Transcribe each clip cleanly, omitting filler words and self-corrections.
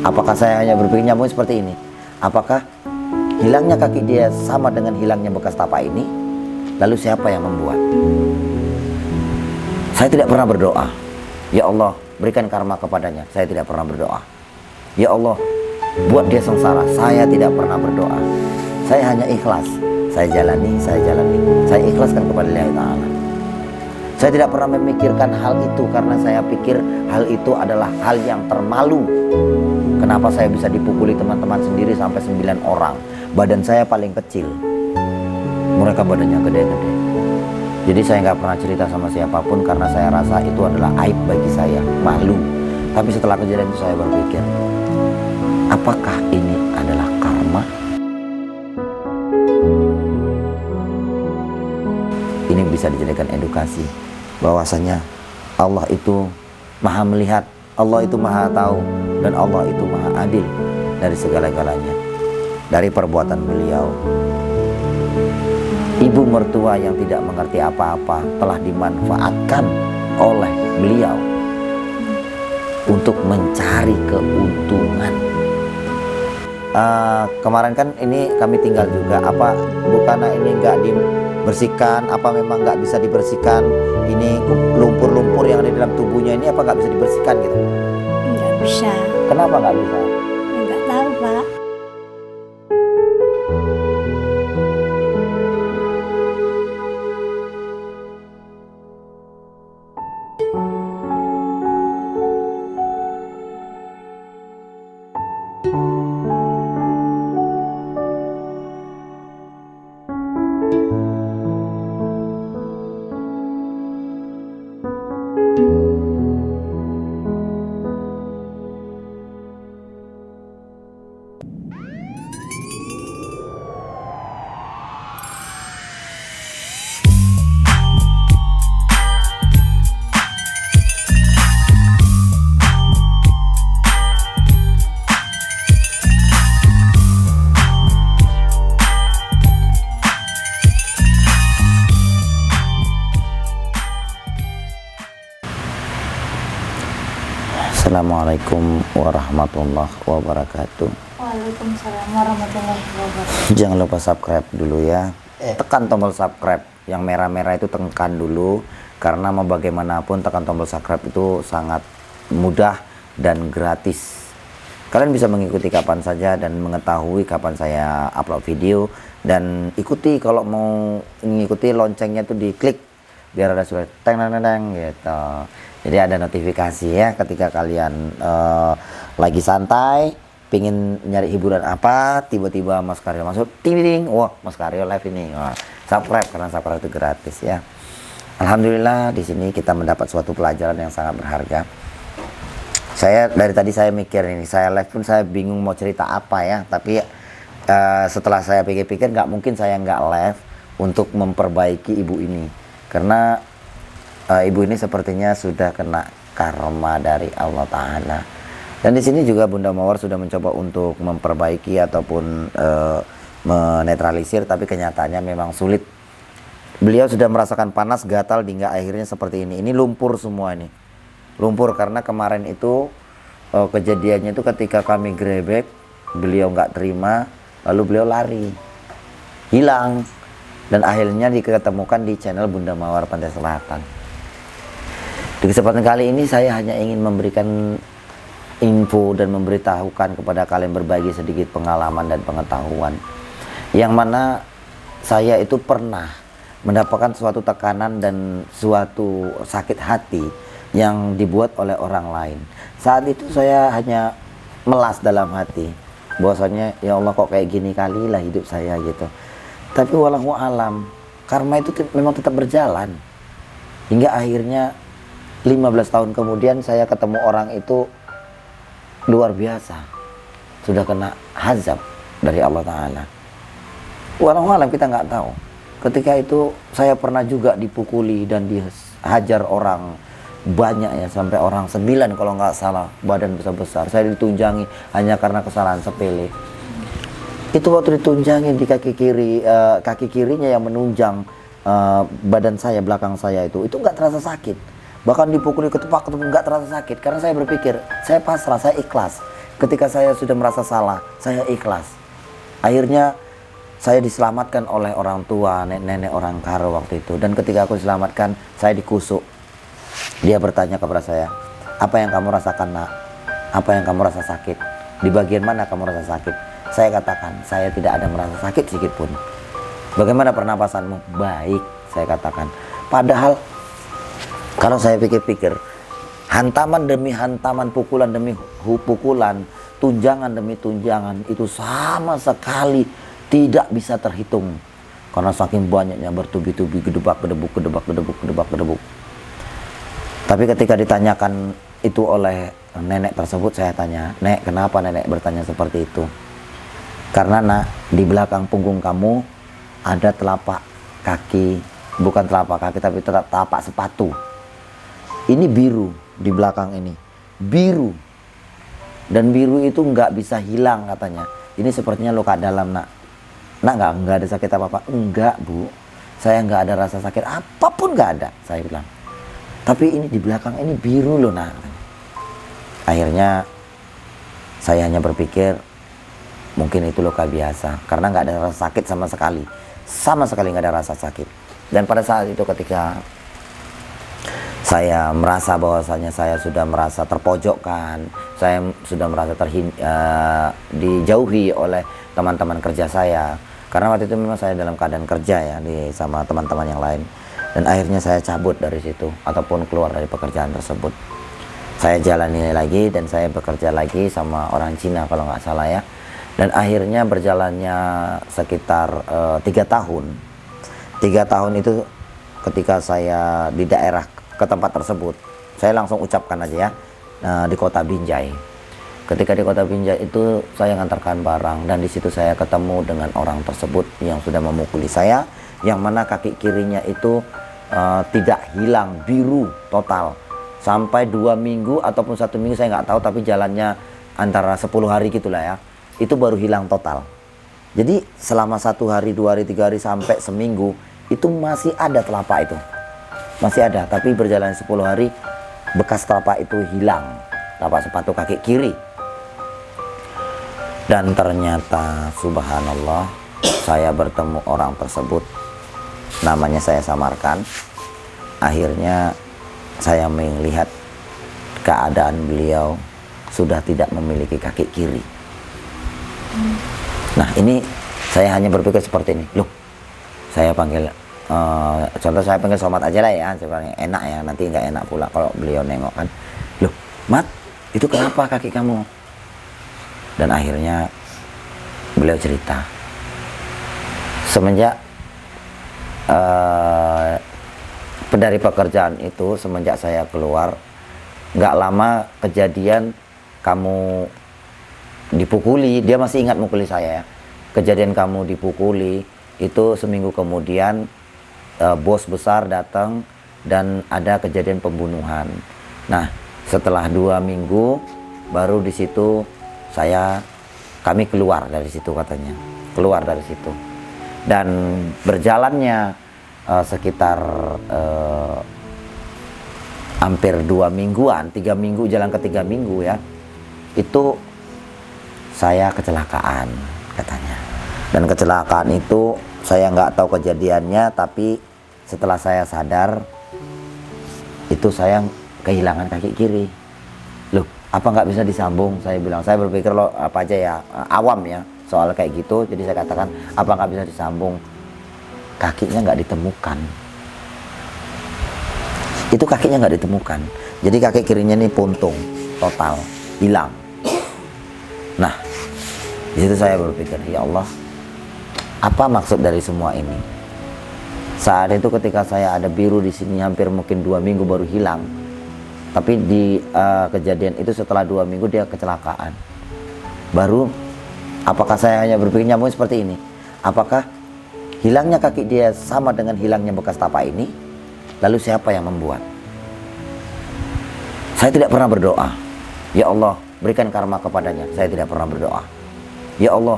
Apakah saya hanya berpikir nyambung seperti ini? Apakah hilangnya kaki dia sama dengan hilangnya bekas tapak ini? Lalu siapa yang membuat? Saya tidak pernah berdoa, ya Allah berikan karma kepadanya. Saya tidak pernah berdoa, ya Allah buat dia sengsara. Saya tidak pernah berdoa. Saya hanya ikhlas. Saya jalani. Saya ikhlaskan kepada Allah Ta'ala. Saya tidak pernah memikirkan hal itu karena saya pikir hal itu adalah hal yang termalu. Kenapa saya bisa dipukuli teman-teman sendiri sampai 9 orang? Badan saya paling kecil, mereka badannya gede-gede. Jadi saya nggak pernah cerita sama siapapun karena saya rasa itu adalah aib bagi saya, malu. Tapi setelah kejadian itu saya berpikir, apakah ini adalah karma? Ini bisa dijadikan edukasi bahwasanya Allah itu maha melihat, Allah itu maha tahu, dan Allah itu maha adil dari segala-galanya. Dari perbuatan beliau, ibu mertua yang tidak mengerti apa-apa telah dimanfaatkan oleh beliau untuk mencari keuntungan. Kemarin kan ini kami tinggal juga, apa bukannya ini nggak dibersihkan, apa memang nggak bisa dibersihkan, ini lumpur-lumpur yang ada di dalam tubuhnya ini apa nggak bisa dibersihkan gitu? Nggak bisa. Kenapa nggak bisa? Nggak tahu, Pak. Assalamualaikum warahmatullahi wabarakatuh. Waalaikumsalam warahmatullahi wabarakatuh. Jangan lupa subscribe dulu ya. Tekan tombol subscribe yang merah-merah itu, tekan dulu, karena mau bagaimanapun tekan tombol subscribe itu sangat mudah dan gratis. Kalian bisa mengikuti kapan saja dan mengetahui kapan saya upload video, dan ikuti kalau mau mengikuti loncengnya itu diklik biar ada suara teng teng teng gitu. Jadi ada notifikasi ya ketika kalian lagi santai, pingin nyari hiburan apa, tiba-tiba Mas Karyo masuk, ting ting, wah Mas Karyo live ini, wah, subscribe karena subscribe itu gratis ya. Alhamdulillah di sini kita mendapat suatu pelajaran yang sangat berharga. Saya dari tadi saya mikir ini, saya live pun saya bingung mau cerita apa ya, tapi setelah saya pikir-pikir nggak mungkin saya nggak live untuk memperbaiki ibu ini, karena ibu ini sepertinya sudah kena karma dari Allah Ta'ala. Dan di sini juga Bunda Mawar sudah mencoba untuk memperbaiki ataupun menetralisir, tapi kenyataannya memang sulit. Beliau sudah merasakan panas, gatal, hingga akhirnya seperti ini. Ini lumpur semua ini. Lumpur karena kemarin itu kejadiannya itu ketika kami grebek, beliau nggak terima, lalu beliau lari, hilang. Dan akhirnya diketemukan di channel Bunda Mawar Pantai Selatan. Di kesempatan kali ini saya hanya ingin memberikan info dan memberitahukan kepada kalian, berbagi sedikit pengalaman dan pengetahuan, yang mana saya itu pernah mendapatkan suatu tekanan dan suatu sakit hati yang dibuat oleh orang lain. Saat itu saya hanya melas dalam hati bahwasanya ya Allah kok kayak gini kali lah hidup saya gitu. Tapi wallahu alam, karma itu memang tetap berjalan hingga akhirnya 15 tahun kemudian saya ketemu orang itu luar biasa, sudah kena azab dari Allah Ta'ala. Walau alam kita nggak tahu. Ketika itu saya pernah juga dipukuli dan dihajar orang banyak ya, sampai orang 9 kalau nggak salah, badan besar-besar. Saya ditunjangi hanya karena kesalahan sepele. Itu waktu ditunjangin di kaki kiri, kaki kirinya yang menunjang badan saya, belakang saya itu nggak terasa sakit. Bahkan dipukuli ketepak nggak terasa sakit, karena saya berpikir, saya pasrah, saya ikhlas. ketika saya sudah merasa salah, saya ikhlas. Akhirnya saya diselamatkan oleh orang tua, nenek orang Karo waktu itu. Dan ketika aku diselamatkan, saya dikusuk. Dia bertanya kepada saya, apa yang kamu rasakan nak? Apa yang kamu rasa sakit? Di bagian mana kamu rasa sakit? Saya katakan, saya tidak ada merasa sakit sedikit pun. Bagaimana pernapasanmu? Baik, saya katakan. Padahal kalau saya pikir-pikir, hantaman demi hantaman, pukulan demi pukulan, tunjangan demi tunjangan, itu sama sekali tidak bisa terhitung. Karena saking banyaknya bertubi-tubi, gedebak, gedebuk, gedebak, gedebuk, gedebak, gedebuk. Tapi ketika ditanyakan itu oleh nenek tersebut, saya tanya, Nek, kenapa nenek bertanya seperti itu? Karena nak, di belakang punggung kamu ada telapak kaki, bukan telapak kaki tapi telapak sepatu. Ini biru di belakang ini, biru. Dan biru itu nggak bisa hilang katanya. Ini sepertinya luka dalam nak. Nak nggak ada sakit apa-apa? Enggak bu, saya nggak ada rasa sakit apapun, nggak ada, saya bilang. Tapi ini di belakang ini biru loh nak. Akhirnya saya hanya berpikir mungkin itu luka biasa, karena nggak ada rasa sakit sama sekali nggak ada rasa sakit. Dan pada saat itu ketika saya merasa bahwasanya saya sudah merasa terpojokkan, saya sudah merasa dijauhi oleh teman-teman kerja saya, karena waktu itu memang saya dalam keadaan kerja ya sama teman-teman yang lain. Dan akhirnya saya cabut dari situ ataupun keluar dari pekerjaan tersebut. Saya jalani lagi dan saya bekerja lagi sama orang Cina kalau nggak salah ya. Dan akhirnya berjalannya sekitar 3 tahun. 3 tahun itu ketika saya di daerah ke tempat tersebut, saya langsung ucapkan aja ya, di kota Binjai. Ketika di kota Binjai itu saya ngantarkan barang, dan di situ saya ketemu dengan orang tersebut yang sudah memukuli saya, yang mana kaki kirinya itu tidak hilang, biru total sampai 2 minggu ataupun 1 minggu saya nggak tahu, tapi jalannya antara 10 hari gitulah ya, itu baru hilang total. Jadi selama 1 hari, 2 hari, 3 hari sampai seminggu itu masih ada telapak itu, masih ada, tapi berjalan 10 hari bekas telapak itu hilang, telapak sepatu kaki kiri. Dan ternyata subhanallah, saya bertemu orang tersebut, namanya saya samarkan. Akhirnya saya melihat keadaan beliau sudah tidak memiliki kaki kiri. Nah ini saya hanya berpikir seperti ini, loh saya panggil contoh saya panggil Somat aja lah ya, sebenarnya enak ya, nanti nggak enak pula kalau beliau nengok kan. Loh Mat, itu kenapa kaki kamu? Dan akhirnya beliau cerita, semenjak dari pekerjaan itu, semenjak saya keluar, nggak lama kejadian kamu dipukuli. Dia masih ingat mukuli saya ya. Kejadian kamu dipukuli itu seminggu kemudian bos besar datang dan ada kejadian pembunuhan. Nah setelah 2 minggu baru di situ kami keluar dari situ katanya, keluar dari situ. Dan berjalannya sekitar hampir 2 mingguan, 3 minggu, jalan ke 3 minggu ya, itu saya kecelakaan katanya. Dan kecelakaan itu saya nggak tahu kejadiannya, tapi setelah saya sadar itu saya kehilangan kaki kiri. Loh apa nggak bisa disambung? Saya bilang, saya berpikir lo apa aja ya, awam ya soal kayak gitu. Jadi saya katakan, apa nggak bisa disambung? Kakinya nggak ditemukan. Itu kakinya nggak ditemukan. Jadi kaki kirinya ini puntung total, hilang. Nah di situ saya berpikir, ya Allah, apa maksud dari semua ini? Saat itu ketika saya ada biru di sini hampir mungkin 2 minggu baru hilang. Tapi di kejadian itu setelah 2 minggu dia kecelakaan. Baru apakah saya hanya berpikir nyambung seperti ini? Apakah hilangnya kaki dia sama dengan hilangnya bekas tapak ini? Lalu siapa yang membuat? Saya tidak pernah berdoa, ya Allah berikan karma kepadanya. Saya tidak pernah berdoa, ya Allah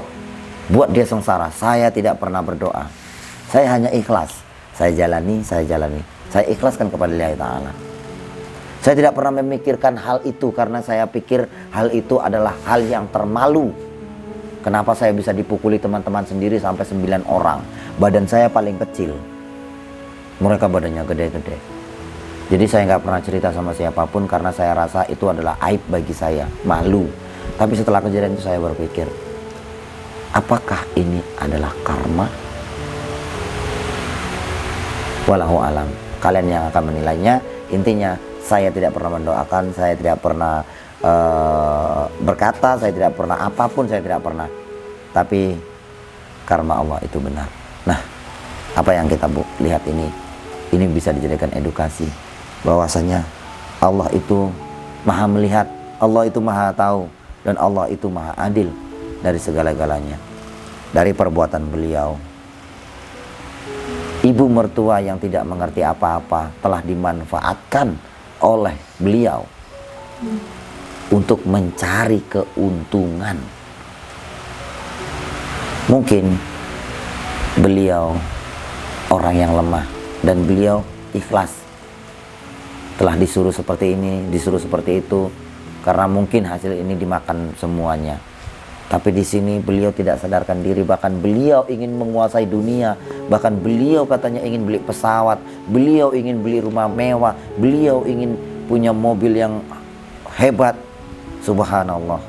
buat dia sengsara. Saya tidak pernah berdoa. Saya hanya ikhlas. Saya jalani. Saya ikhlaskan kepada Allah Ta'ala. Saya tidak pernah memikirkan hal itu karena saya pikir hal itu adalah hal yang termalu. Kenapa saya bisa dipukuli teman-teman sendiri sampai 9 orang? Badan saya paling kecil. Mereka badannya gede-gede. Jadi saya nggak pernah cerita sama siapapun karena saya rasa itu adalah aib bagi saya, malu. Tapi setelah kejadian itu saya berpikir, apakah ini adalah karma? Wallahu alam. Kalian yang akan menilainya. Intinya saya tidak pernah mendoakan, saya tidak pernah berkata, saya tidak pernah apapun, saya tidak pernah. Tapi karma Allah itu benar. Nah, apa yang kita lihat ini bisa dijadikan edukasi bahwasanya Allah itu maha melihat, Allah itu maha tahu, dan Allah itu maha adil dari segala-galanya. Dari perbuatan beliau, ibu mertua yang tidak mengerti apa-apa telah dimanfaatkan oleh beliau untuk mencari keuntungan. Mungkin beliau orang yang lemah dan beliau ikhlas. Telah disuruh seperti ini, disuruh seperti itu, karena mungkin hasil ini dimakan semuanya. Tapi di sini beliau tidak sadarkan diri, bahkan beliau ingin menguasai dunia, bahkan beliau katanya ingin beli pesawat, beliau ingin beli rumah mewah, beliau ingin punya mobil yang hebat. Subhanallah,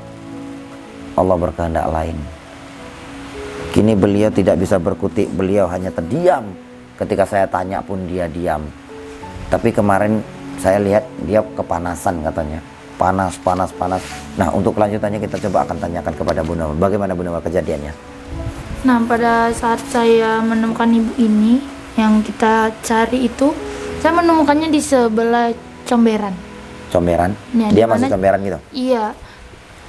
Allah berkehendak lain. Kini beliau tidak bisa berkutik, beliau hanya terdiam. Ketika saya tanya pun dia diam. Tapi kemarin saya lihat dia kepanasan katanya. Panas. Nah, untuk kelanjutannya kita coba akan tanyakan kepada Bu Nawal. Bagaimana Bu Nawal kejadiannya? Nah, pada saat saya menemukan ibu ini yang kita cari itu, saya menemukannya di sebelah comberan. Comberan? Ya, Dia masih comberan gitu? Iya.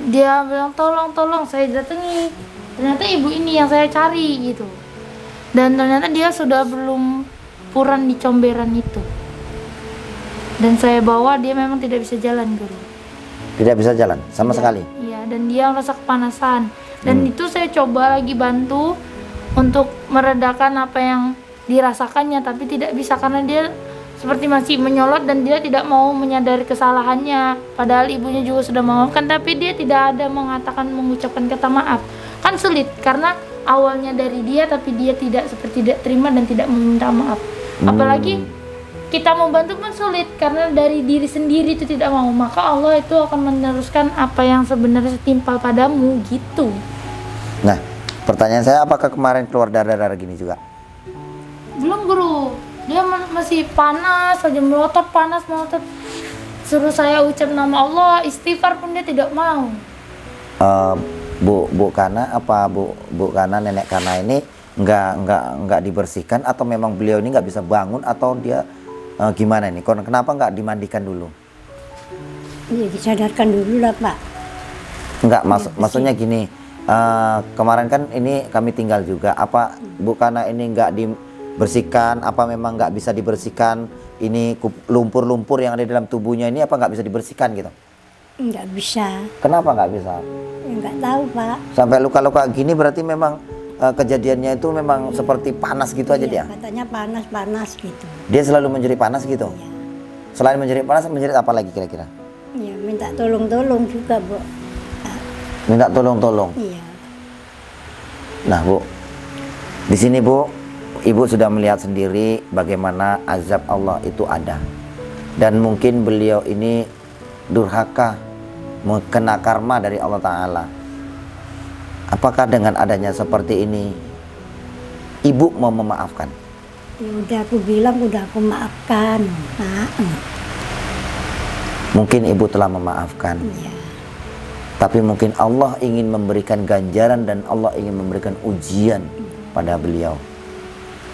Dia bilang tolong, saya datangi. Ternyata ibu ini yang saya cari gitu. Dan ternyata dia sudah belum puran di comberan itu. Dan saya bawa, dia memang tidak bisa jalan, Guru. Tidak bisa jalan sama sekali? Iya, dan dia merasa kepanasan. Dan itu saya coba lagi bantu untuk meredakan apa yang dirasakannya, tapi tidak bisa karena dia seperti masih menyolot dan dia tidak mau menyadari kesalahannya. Padahal ibunya juga sudah memaafkan, tapi dia tidak ada mengucapkan kata maaf. Kan sulit karena awalnya dari dia, tapi dia tidak terima dan tidak meminta maaf. Apalagi kita mau bantu pun sulit karena dari diri sendiri itu tidak mau, maka Allah itu akan meneruskan apa yang sebenarnya setimpa padamu gitu. Nah, pertanyaan saya, apakah kemarin keluar darah-darah gini juga? Belum, Guru. Dia masih panas saja, melotot. Suruh saya ucap nama Allah, istighfar pun dia tidak mau. Bu Kana, apa Bu Kana, nenek Kana ini nggak dibersihkan atau memang beliau ini nggak bisa bangun atau dia gimana nih? Kenapa nggak dimandikan dulu? Ya disadarkan dulu lah Pak. Enggak, maksudnya gini, kemarin kan ini kami tinggal juga, apa Bu Kana ini nggak dibersihkan, apa memang nggak bisa dibersihkan? Ini lumpur-lumpur yang ada di dalam tubuhnya ini apa nggak bisa dibersihkan gitu? Nggak bisa. Kenapa nggak bisa? Ya, nggak tahu Pak. Sampai luka-luka gini berarti memang kejadiannya itu memang seperti panas gitu aja dia? Katanya panas gitu. Dia selalu menjerit panas gitu? Iya. Selain menjerit panas, menjerit apa lagi kira-kira? Ya minta tolong juga Bu. Minta tolong. Iya. Nah Bu, di sini Bu, Ibu sudah melihat sendiri bagaimana azab Allah itu ada. Dan mungkin beliau ini durhaka, kena karma dari Allah Ta'ala. Apakah dengan adanya seperti ini Ibu mau memaafkan? Ya udah aku bilang, udah aku maafkan. Nah, Mungkin Ibu telah memaafkan. iya. Tapi mungkin Allah ingin memberikan ganjaran dan Allah ingin memberikan ujian pada beliau.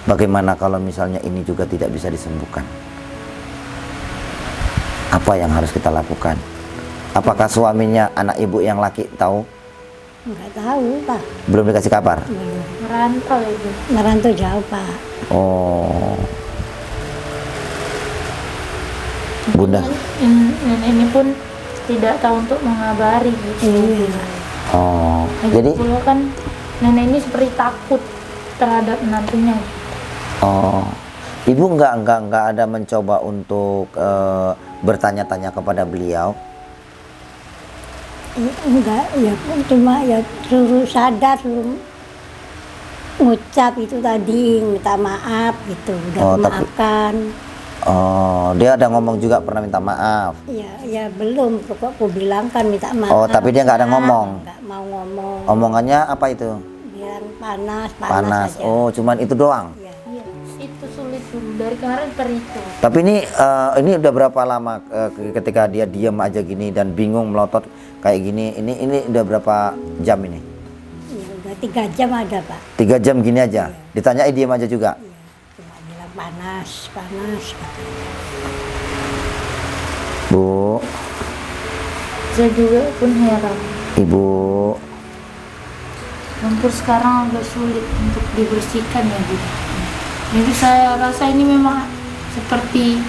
Bagaimana kalau misalnya ini juga tidak bisa disembuhkan? Apa yang harus kita lakukan? Apakah suaminya, anak Ibu yang laki tahu? Nggak tahu Pak. Belum dikasih kabar? Belum. Merantau itu. Merantau jauh Pak. Oh, Bunda. Ini pun tidak tahu untuk mengabari gitu. Iya. Oh, Jadi jadi kan nenek ini seperti takut terhadap menantunya. Ibu nggak ada mencoba untuk bertanya-tanya kepada beliau? Enggak, ya cuma ya suruh sadar, suruh ngucap itu tadi, minta maaf gitu, udah Oh, tapi- memaafkan. Oh, dia ada ngomong juga pernah minta maaf. Ya belum, pokok aku bilang kan minta maaf. Oh, tapi dia nggak ada ngomong. Nggak mau ngomong. Omongannya apa itu? Bilang panas Panas. aja. Oh, cuman itu doang. Ya. Iya, itu sulit dulu dari kemarin itu. Tapi ini udah berapa lama ketika dia diam aja gini dan bingung melotot kayak gini? Ini udah berapa jam ini? Ya udah 3 jam ada, Pak. 3 jam gini aja. Ditanyai diam aja juga. Ya, cuma bilang panas. Gitu. Bu, Saya juga pun heran. Ibu, Lumpur sekarang agak sulit untuk dibersihkan ya Bu. Jadi saya rasa ini memang seperti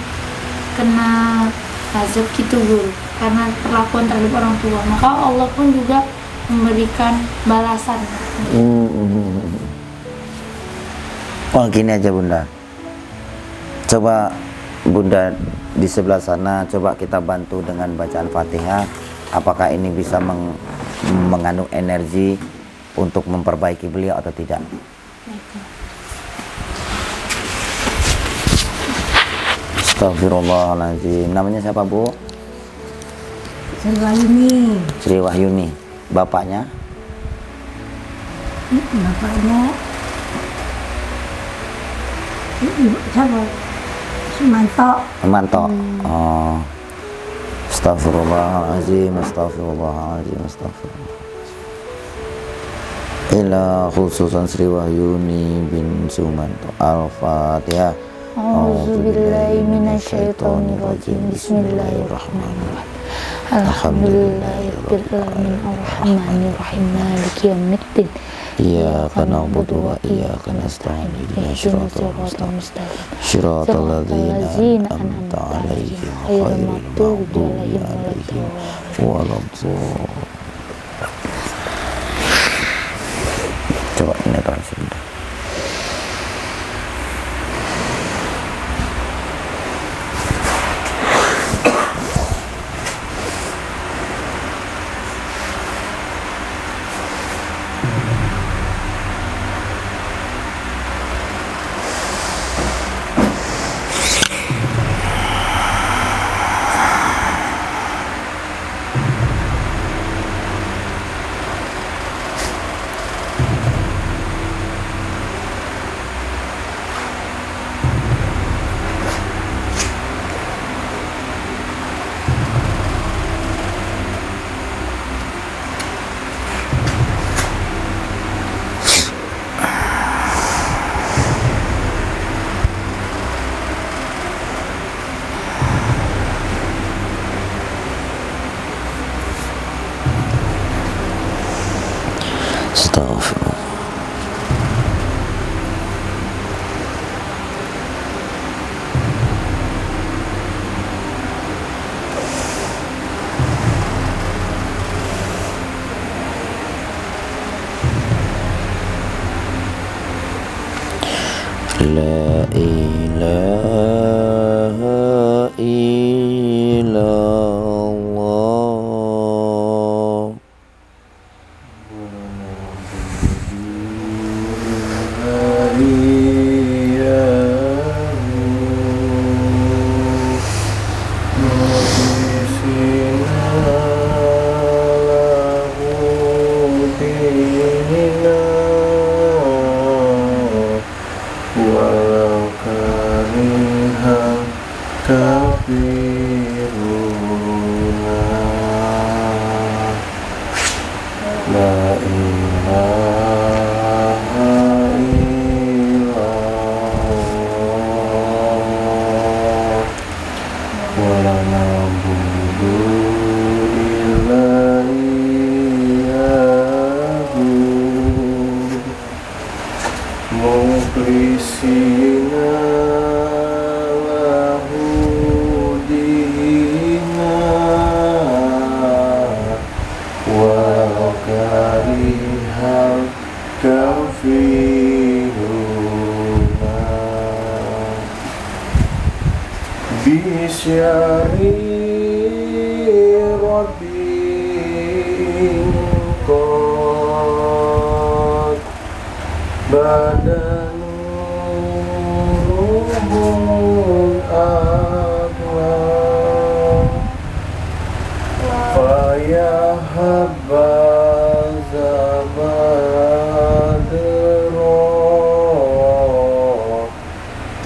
kena azab gitu Bu, karena perlakuan terhadap orang tua. Maka Allah pun juga memberikan balasan. oh gini aja Bunda. Coba Bunda di sebelah sana, coba kita bantu dengan bacaan Fatihah. Apakah ini bisa mengandung energi untuk memperbaiki beliau atau tidak? Astagfirullahaladzim. Namanya siapa Bu? Setelah ini Sri Wahyuni. Bapaknya? bapaknya siapa? Sumanto. Manto. Oh. Astagfirullahaladzim. Astagfirullah. Ila khususan Sri Wahyuni bin Sumanto. Al-Fatihah. A'udzubillahi minasyaitonirrajim. Bismillahirrahmanirrahim. Alhamdulillahirabbil alamin arrahmanirrahim maliki yaumiddin. Iyyaka na'budu wa iyyaka nasta'in. Ihdinas siratal mustaqim. Siratal ladzina an'amta 'alaihim ghairil maghdubi 'alaihim waladdallin. Coba ini taruh sebentar. Astagfirullah. La ilaha illallah. Walau karihal kafiruna. La ilaha illallah. Wala na'budu illa iyyahu. Mukhlisina lahu dina walau karihal kafiruna. Bisyari badanuruhul aklam faya habbaza badro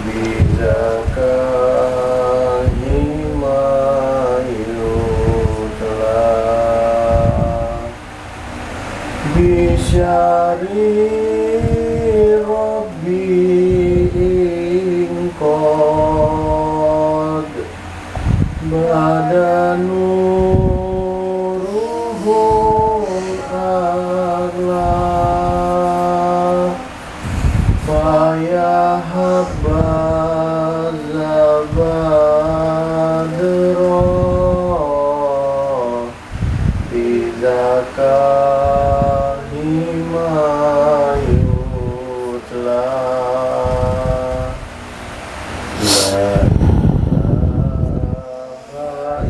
bidaka himayutla bisyari rabbi ingkod badanuruhul a'la faya habbaza badro bidaka himayutla la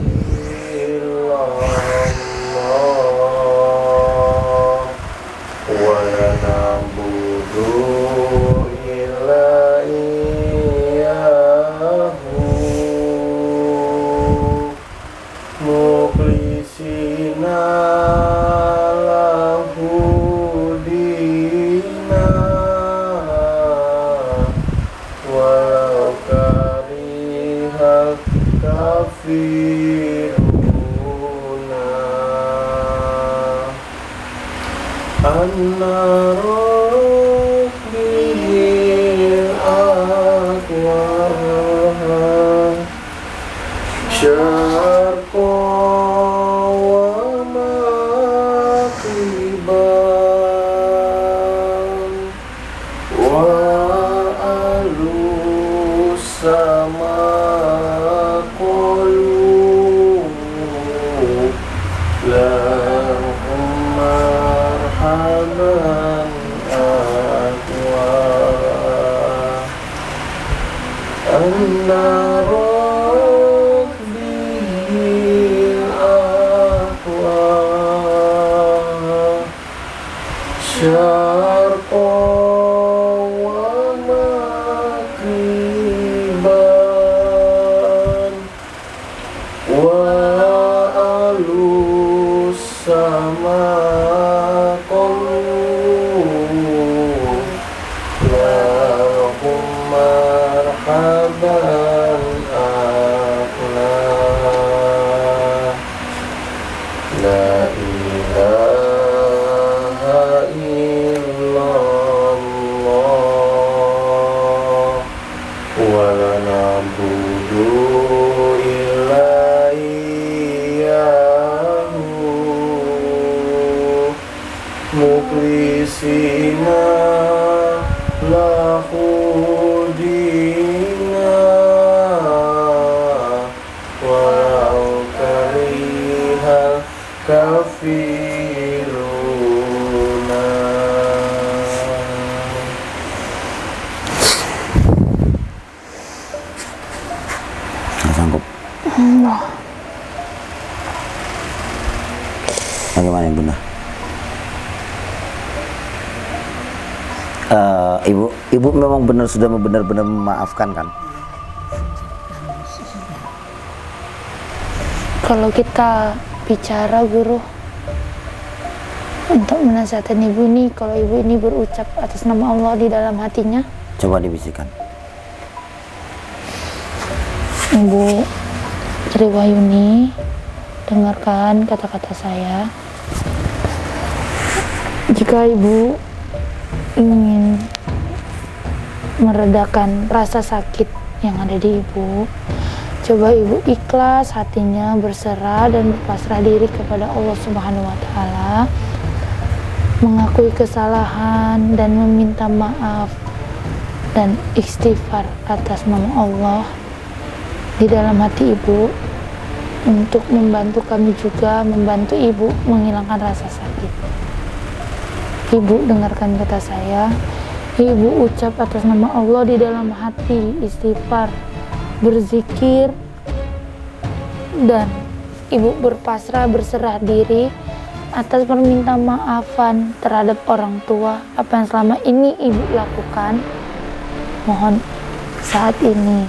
ilaha illallah wa la na'budu illa iyyahu mukhlisina lahu dina walau karihal kafiruna an-naru bil aqwa syarqa wa maqiban wa alus sama qulu lahum marhaban aqwa an-naru bil aqwa syarqa wa maqiban wa alus sama qulu lahum marhaban aqla la ilaha illallah wa la na'budu illa iyyahu mukhlisina lahu dina walau karihal kafiruna. Nggak sanggup. Bagaimana Bunda? Ibu memang benar sudah benar-benar memaafkan kan? Kalau kita bicara guru untuk menasihatkan ibu ini, kalau ibu ini berucap atas nama Allah di dalam hatinya, Coba dibisikkan. Ibu Triwayuni, dengarkan kata-kata saya. Jika ibu ingin meredakan rasa sakit yang ada di ibu, coba ibu ikhlas hatinya, berserah dan berpasrah diri kepada Allah Subhanahu wa Ta'ala, mengakui kesalahan dan meminta maaf dan istighfar atas nama Allah di dalam hati ibu, untuk membantu kami juga membantu ibu menghilangkan rasa sakit. Ibu dengarkan kata saya, ibu ucap atas nama Allah di dalam hati, istighfar, berzikir, dan ibu berpasrah, berserah diri atas permintaan maafan terhadap orang tua apa yang selama ini ibu lakukan. Mohon saat ini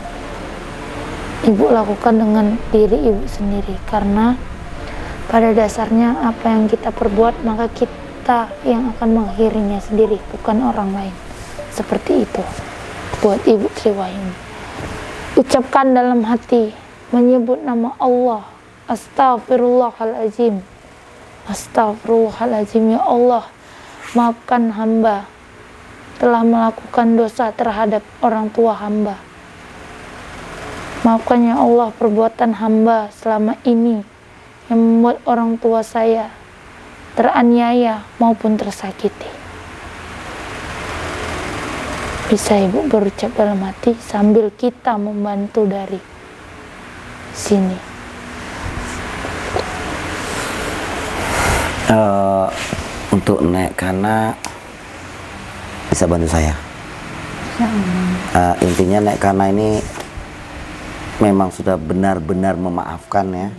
ibu lakukan dengan diri ibu sendiri, karena pada dasarnya apa yang kita perbuat maka kita yang akan mengakhirinya sendiri, bukan orang lain. Seperti itu buat Ibu Sri Wahyuni. Ucapkan dalam hati, menyebut nama Allah, Astaghfirullahaladzim, Astaghfirullahaladzim. Ya Allah, maafkan hamba telah melakukan dosa terhadap orang tua hamba. Maafkan ya Allah perbuatan hamba selama ini yang membuat orang tua saya teraniaya maupun tersakiti. Bisa ibu berucap dalam hati sambil kita membantu dari sini. Untuk Nek Kana bisa bantu saya. Intinya Nek Kana ini memang sudah benar-benar memaafkan ya.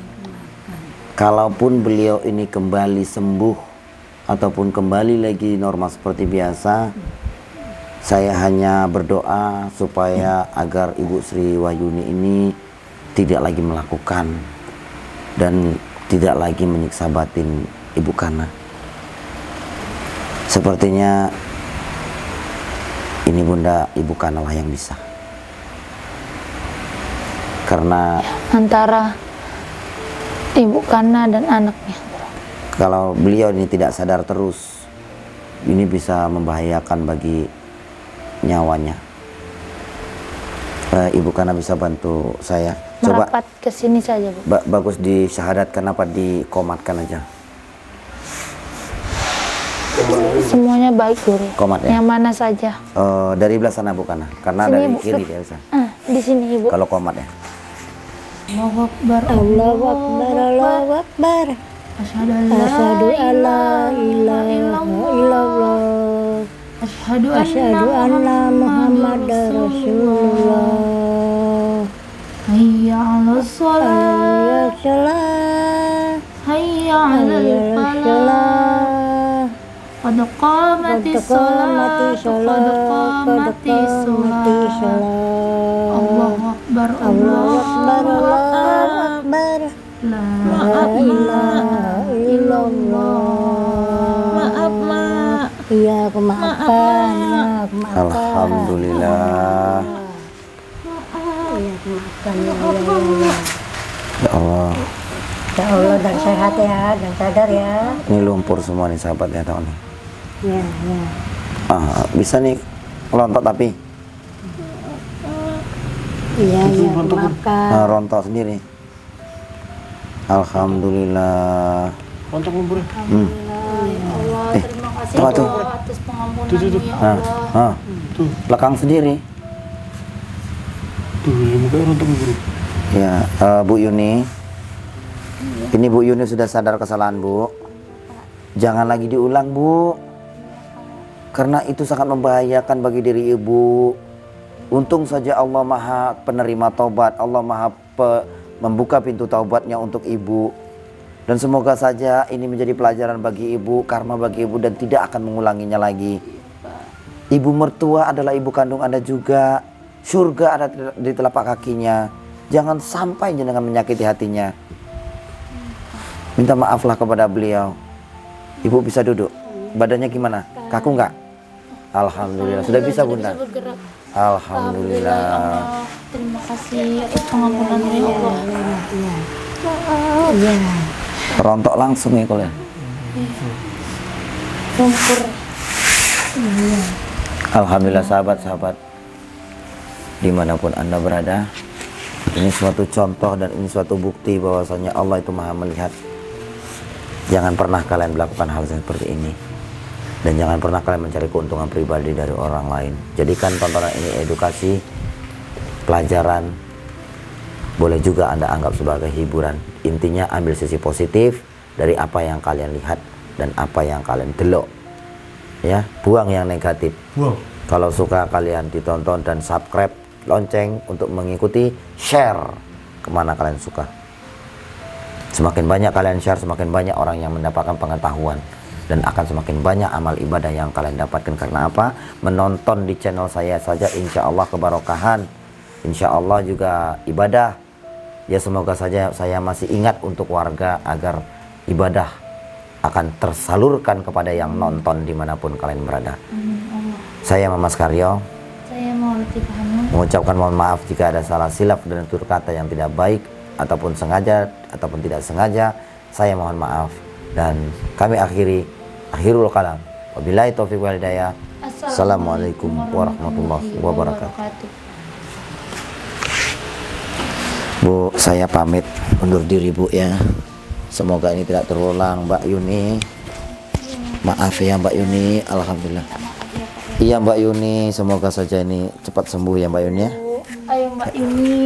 Kalaupun beliau ini kembali sembuh ataupun kembali lagi normal seperti biasa, saya hanya berdoa supaya agar Ibu Sri Wahyuni ini tidak lagi melakukan dan tidak lagi menyiksa batin Ibu Kana. Sepertinya ini Bunda, Ibu Kana lah yang bisa. Karena antara Ibu Kana dan anaknya, kalau beliau ini tidak sadar terus, ini bisa membahayakan bagi nyawanya. Ibu Kana bisa bantu saya. Coba merapat ke sini saja, Bu. bagus disyahadatkan apa dikomatkan aja. Semuanya baik, Guru. Komat ya. Yang mana saja. Dari belah sana Bu Kana, karena Sini, dari Bu. kiri dia bisa. Di sini, Ibu. Kalau komat ya. Allahu Akbar, Allahu Akbar, Allahu Akbar. Asyhadu Asyhadu an la ilaha illallah. Asyhadu anna Muhammadar Rasulullah. Hayya 'alas shalah, Ya salah, hayya 'alal ya falah. salah. Qad qamatis shalah, qad qamatis shalah. Allahu Akbar, Allahu Akbar, Allahu Akbar. La La ilaha illallah. Maaf, Mak. Iya, aku maafkan. Ya, aku maafkan. Alhamdulillah. Iya, aku maafkan. Ya, ya. Ya Allah. Ya Allah, dan sehat ya, dan sadar ya. Ini lumpur semua nih sahabat ya tahun nih. Ya, ya. Bisa nih lontot tapi Iya, iya, aku maafkan. rontok sendiri. Alhamdulillah. Rontok lumpur. Allah, terima kasih apa tuh? Allah atas pengampunan ya Nah, Allah. Tuh, belakang sendiri. tuh, ini mukanya rontok lumpur. Ya, Bu Yuni. Ini Bu Yuni sudah sadar kesalahan Bu. Jangan lagi diulang Bu. Karena itu sangat membahayakan bagi diri Ibu. Untung saja Allah Maha penerima taubat. Allah Maha membuka pintu taubatnya untuk Ibu. Dan semoga saja ini menjadi pelajaran bagi Ibu, karma bagi Ibu, dan tidak akan mengulanginya lagi. Ibu mertua adalah ibu kandung Anda juga. Surga ada di telapak kakinya. Jangan sampai jenengan menyakiti hatinya. Minta maaflah kepada beliau. Ibu bisa duduk. Badannya gimana? Kaku nggak? Alhamdulillah. Sudah bisa Bunda? Bergerak. Alhamdulillah. Allah. Terima kasih atas pengampunan ya Allah. Iya. Rontok langsung ya kalau ya. Lumpur. Alhamdulillah sahabat-sahabat, dimanapun Anda berada, ini suatu contoh dan ini suatu bukti bahwasanya Allah itu Maha melihat. Jangan pernah kalian melakukan hal seperti ini, dan jangan pernah kalian mencari keuntungan pribadi dari orang lain. Jadikan tontonan ini edukasi, pelajaran, boleh juga Anda anggap sebagai hiburan. Intinya ambil sisi positif dari apa yang kalian lihat dan apa yang kalian delok. Ya, buang yang negatif. Wow. Kalau suka kalian ditonton dan subscribe, lonceng untuk mengikuti, share kemana kalian suka. Semakin banyak kalian share, semakin banyak orang yang mendapatkan pengetahuan. Dan akan semakin banyak amal ibadah yang kalian dapatkan. Karena apa? Menonton di channel saya saja insya Allah kebarokahan, insya Allah juga ibadah. Ya semoga saja saya masih ingat untuk warga agar ibadah akan tersalurkan kepada yang nonton dimanapun kalian berada. Saya Mamas Karyo, Saya mau Hanum. mengucapkan mohon maaf jika ada salah silap dan tutur kata yang tidak baik ataupun sengaja ataupun tidak sengaja. Saya mohon maaf dan kami akhirul kalam. Wabillahi taufiq wal hidayah. Assalamualaikum warahmatullahi wabarakatuh. Bu, saya pamit undur diri Bu ya. Semoga ini tidak terulang Mbak Yuni. Maaf ya Mbak Yuni, alhamdulillah. Iya Mbak Yuni, semoga saja ini cepat sembuh ya Mbak Yuni ya. Ayo Mbak Yuni.